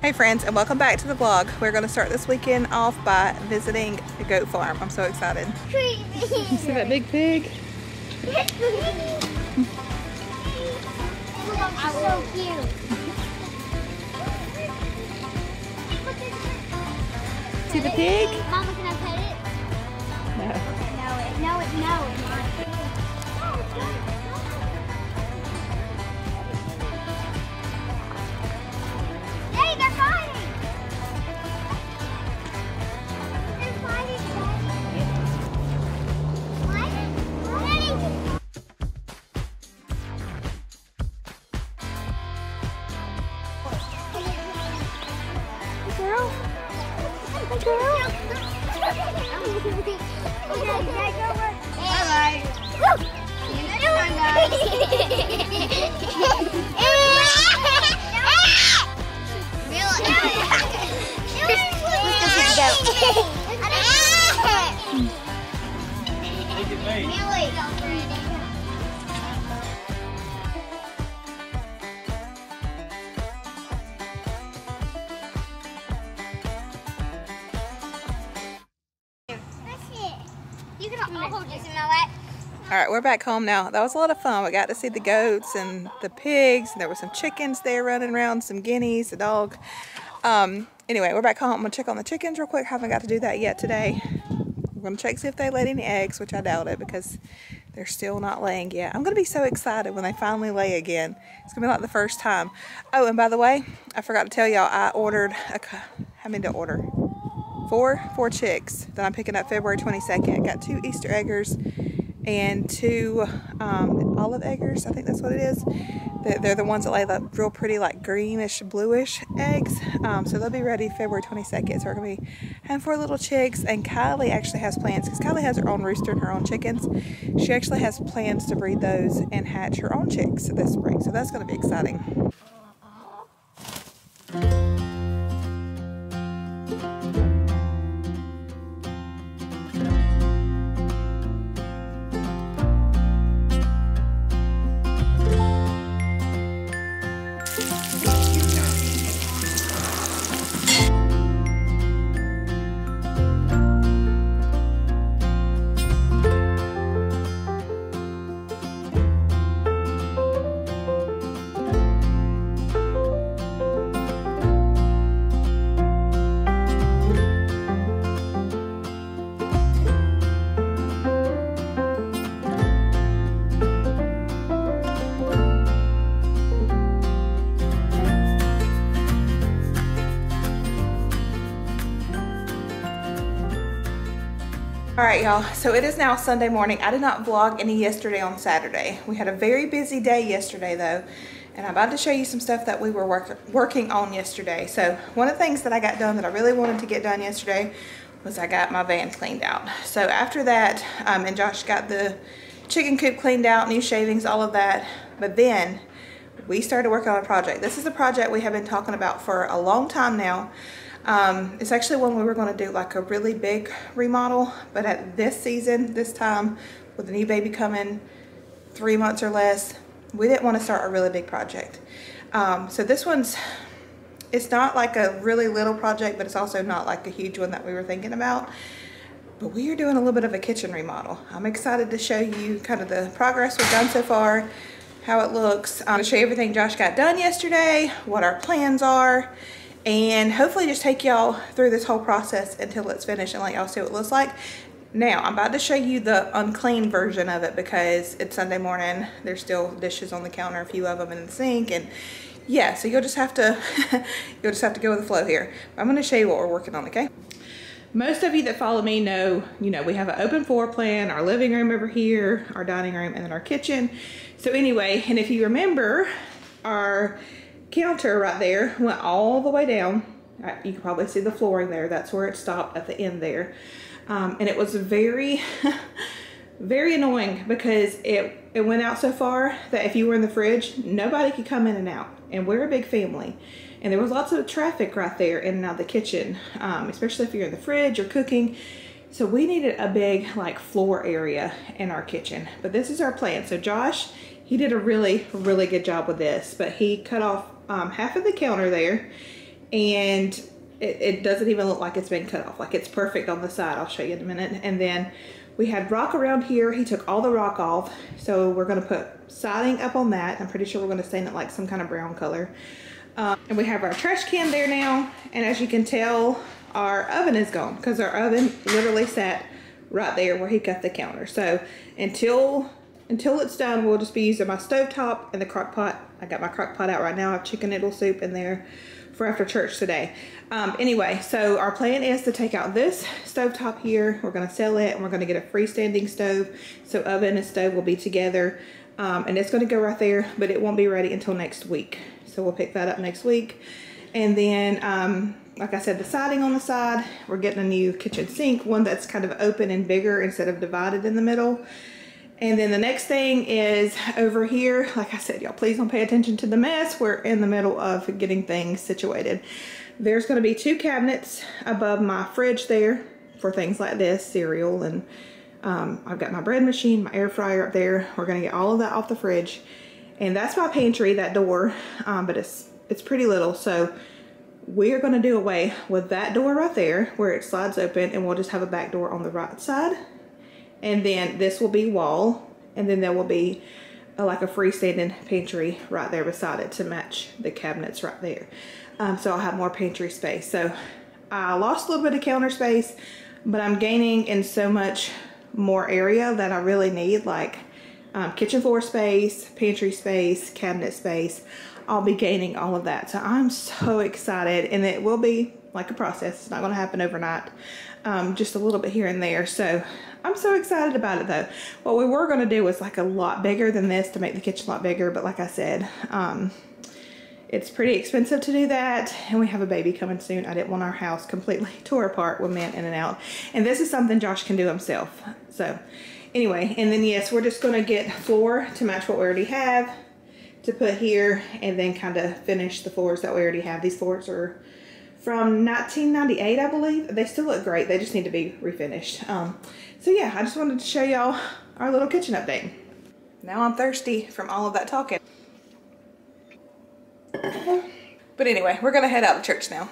Hey friends, and welcome back to the vlog. We're going to start this weekend off by visiting a goat farm. I'm so excited. You see that big pig? So cute. See the pig? Mama, can I pet it? No. No. Hey, they're fighting! They're fighting, Daddy. Girl? Girl? Bye-bye. See you next time, guys. Alright, we're back home now. That was a lot of fun. We got to see the goats and the pigs. And there were some chickens there running around, some guineas, a dog. Anyway, we're back home. I'm going to check on the chickens real quick. Haven't got to do that yet today. We're going to check see if they laid any eggs, which I doubt it because they're still not laying yet. I'm going to be so excited when they finally lay again. It's going to be like the first time. Oh, and by the way, I forgot to tell y'all, I ordered, how many to order? Four chicks that I'm picking up February 22nd. I got 2 Easter eggers and 2 olive eggers, I think that's what it is. They're the ones that lay the real pretty like greenish bluish eggs. So they'll be ready February 22nd. So we're gonna be having 4 little chicks, and Kylie actually has plans because Kylie has her own rooster and her own chickens. She actually has plans to breed those and hatch her own chicks this spring. So that's gonna be exciting. Alright y'all, so it is now Sunday morning. I did not vlog any yesterday on Saturday. We had a very busy day yesterday though, and I'm about to show you some stuff that we were working on yesterday. So one of the things that I got done that I really wanted to get done yesterday was I got my van cleaned out. So after that, and Josh got the chicken coop cleaned out, new shavings, all of that, but then we started working on a project. This is a project we have been talking about for a long time now. It's actually one we were going to do like a really big remodel, but at this season, this time with the new baby coming 3 months or less, we didn't want to start a really big project. So this one's, it's not like a really little project, but it's also not like a huge one that we were thinking about. But we are doing a little bit of a kitchen remodel. I'm excited to show you kind of the progress we've done so far, how it looks. I'm going to show you everything Josh got done yesterday, what our plans are, and hopefully just take y'all through this whole process until it's finished and let y'all see what it looks like. Now, I'm about to show you the unclean version of it because it's Sunday morning. There's still dishes on the counter, a few of them in the sink, and yeah, so you'll just have to go with the flow here. I'm gonna show you what we're working on, okay? Most of you that follow me know, we have an open floor plan, our living room over here, our dining room, and then our kitchen. So anyway, and if you remember, our counter right there went all the way down. You can probably see the flooring there. That's where it stopped at the end there. And it was very, very annoying because it went out so far that if you were in the fridge, nobody could come in and out. And we're a big family. And there was lots of traffic right there in and out of the kitchen, especially if you're in the fridge or cooking. So we needed a big like floor area in our kitchen. But this is our plan. So Josh, he did a really, really good job with this. But he cut off half of the counter there and it doesn't even look like it's been cut off. Like, it's perfect on the side. I'll show you in a minute. And then we had rock around here. He took all the rock off, so we're gonna put siding up on that. I'm pretty sure we're gonna stain it like some kind of brown color. And we have our trash can there now, and as you can tell, our oven is gone because our oven literally sat right there where he cut the counter. So until it's done, we'll just be using my stovetop and the crock pot. I got my crock pot out right now. I have chicken noodle soup in there for after church today. Anyway, so our plan is to take out this stovetop here. We're gonna sell it, and we're gonna get a freestanding stove. So oven and stove will be together, and it's gonna go right there, but it won't be ready until next week. So we'll pick that up next week. And then, like I said, the siding on the side, we're getting a new kitchen sink, one that's kind of open and bigger instead of divided in the middle. And then the next thing is over here. Like I said, y'all, please don't pay attention to the mess. We're in the middle of getting things situated. There's gonna be 2 cabinets above my fridge there for things like this, cereal, and I've got my bread machine, my air fryer up there. We're gonna get all of that off the fridge. And that's my pantry, that door, but it's pretty little. So we're gonna do away with that door right there where it slides open, and we'll just have a back door on the right side. And then this will be wall, and then there will be like a freestanding pantry right there beside it to match the cabinets right there. So I'll have more pantry space. So I lost a little bit of counter space, but I'm gaining in so much more area that I really need, like kitchen floor space, pantry space, cabinet space. I'll be gaining all of that. So I'm so excited, and it will be like a process. It's not gonna happen overnight, just a little bit here and there. So I'm so excited about it though. What we were gonna do was like a lot bigger than this to make the kitchen a lot bigger, but like I said, it's pretty expensive to do that, and we have a baby coming soon. I didn't want our house completely tore apart with men in and out. And this is something Josh can do himself. So anyway, and then yes, we're just gonna get floor to match what we already have to put here, and then kind of finish the floors that we already have. These floors are from 1998, I believe. They still look great. They just need to be refinished. So yeah, I just wanted to show y'all our little kitchen update. Now I'm thirsty from all of that talking. But anyway, we're gonna head out to church now.